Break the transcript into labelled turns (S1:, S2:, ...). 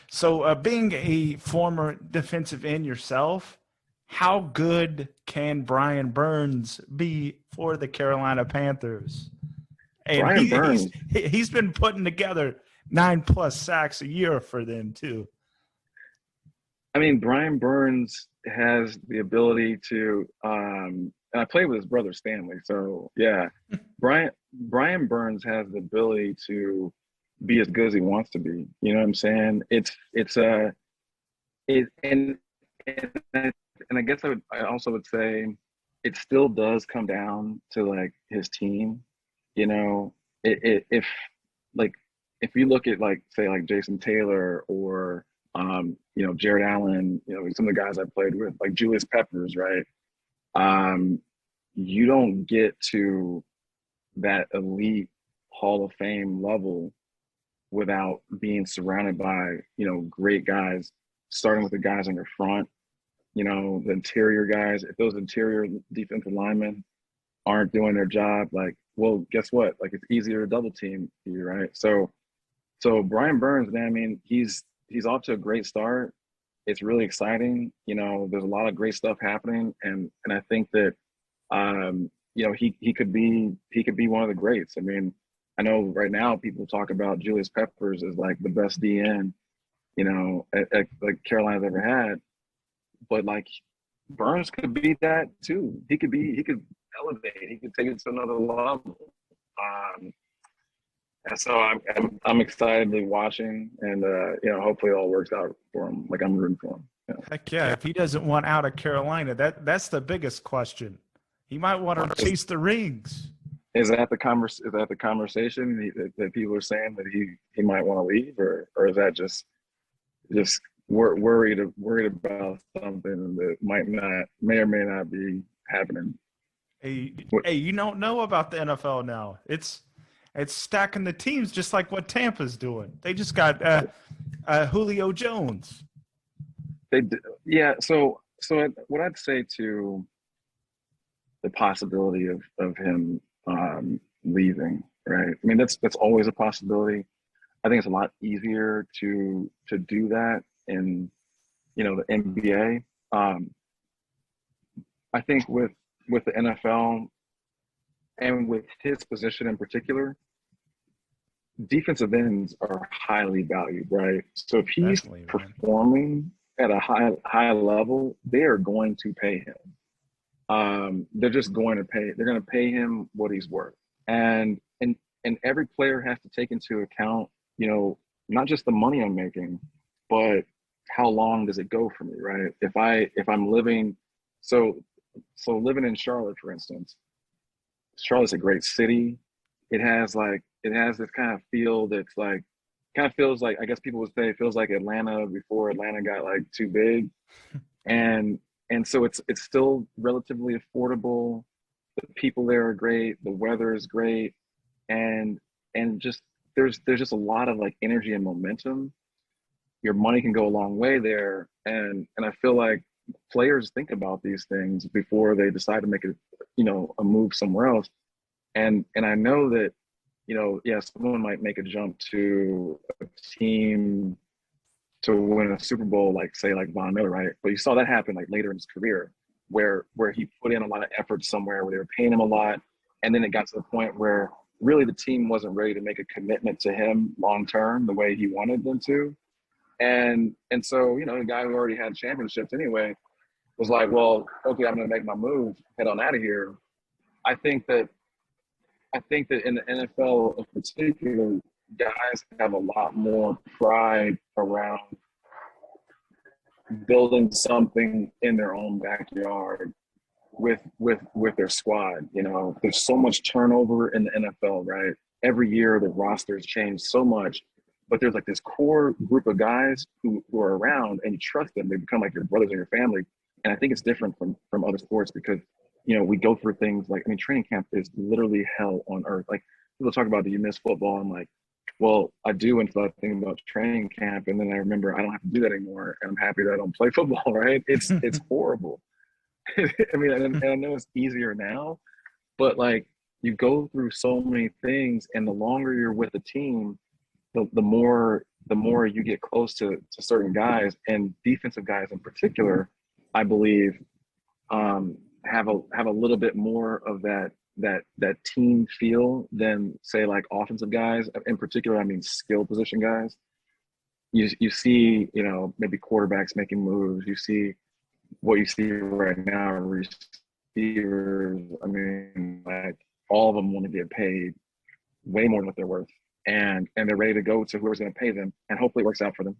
S1: So, being a former defensive end yourself, how good can Brian Burns be for the Carolina Panthers? And
S2: Brian Burns,
S1: he's been putting together 9+ sacks a year for them too.
S2: I mean, Brian Burns has the ability to, and I played with his brother Stanley, so yeah, Brian Burns has the ability to be as good as he wants to be. You know what I'm saying? It's a it and and I guess I also would say it still does come down to like his team. You know, if like if you look at like say like Jason Taylor or Jared Allen, some of the guys I played with, like Julius Peppers, right? Um, you don't get to that elite Hall of Fame level without being surrounded by, great guys, starting with the guys in your front, the interior guys. If those interior defensive linemen aren't doing their job, like, well, guess what? Like, it's easier to double team you, right? So Brian Burns, man, I mean, he's off to a great start. It's really exciting. There's a lot of great stuff happening, and I think that he could be one of the greats. I mean, I know right now people talk about Julius Peppers as like the best DN, like Carolina's ever had, but like Burns could be that too. He could elevate. He could take it to another level. And so I'm excitedly watching, and hopefully it all works out for him. Like, I'm rooting for him. Yeah.
S1: Heck yeah! If he doesn't want out of Carolina, that's the biggest question. He might want to chase the rings.
S2: Is that the conversation that people are saying that he might want to leave, or is that just worried about something that may or may not be happening?
S1: Hey, you don't know about the NFL now. It's stacking the teams just like what Tampa's doing. They just got Julio Jones.
S2: Yeah. So what I'd say to the possibility of him leaving, right? I mean, that's always a possibility. I think it's a lot easier to do that in the NBA. I think with the NFL and with his position in particular, defensive ends are highly valued, right? So if he's performing at a high level, they are going to pay him. They're just going to pay. They're going to pay him what he's worth, and every player has to take into account, not just the money I'm making, but how long does it go for me, right? If I'm living, so living in Charlotte, for instance, Charlotte's a great city. It has this kind of feel that's like, kind of feels like, I guess people would say it feels like Atlanta before Atlanta got like too big. And so it's still relatively affordable. The people there are great. The weather is great. And just, there's just a lot of like energy and momentum. Your money can go a long way there. And I feel like players think about these things before they decide to make a move somewhere else. And I know that, someone might make a jump to a team to win a Super Bowl, like say like Von Miller, right? But you saw that happen like later in his career, where he put in a lot of effort somewhere where they were paying him a lot, and then it got to the point where really the team wasn't ready to make a commitment to him long term the way he wanted them to, and so the guy who already had championships anyway was like, well, okay, I'm going to make my move, head on out of here. I think that in the NFL in particular, guys have a lot more pride around building something in their own backyard with their squad. There's so much turnover in the NFL, right? Every year the rosters change so much, but there's like this core group of guys who are around, and you trust them. They become like your brothers and your family. And I think it's different from other sports because we go through things like, training camp is literally hell on earth. Like, people talk about, do you miss football? I'm like, well, I do until I think about training camp, and then I remember I don't have to do that anymore, and I'm happy that I don't play football, right? It's horrible. I mean, and I know it's easier now, but like, you go through so many things, and the longer you're with a team, the more you get close to certain guys, and defensive guys in particular, I believe have a little bit more of that team feel than, say, like offensive guys. In particular, I mean skill position guys. You see, maybe quarterbacks making moves. You see what you see right now, receivers. I mean, like, all of them want to get paid way more than what they're worth, and they're ready to go to whoever's going to pay them, and hopefully it works out for them.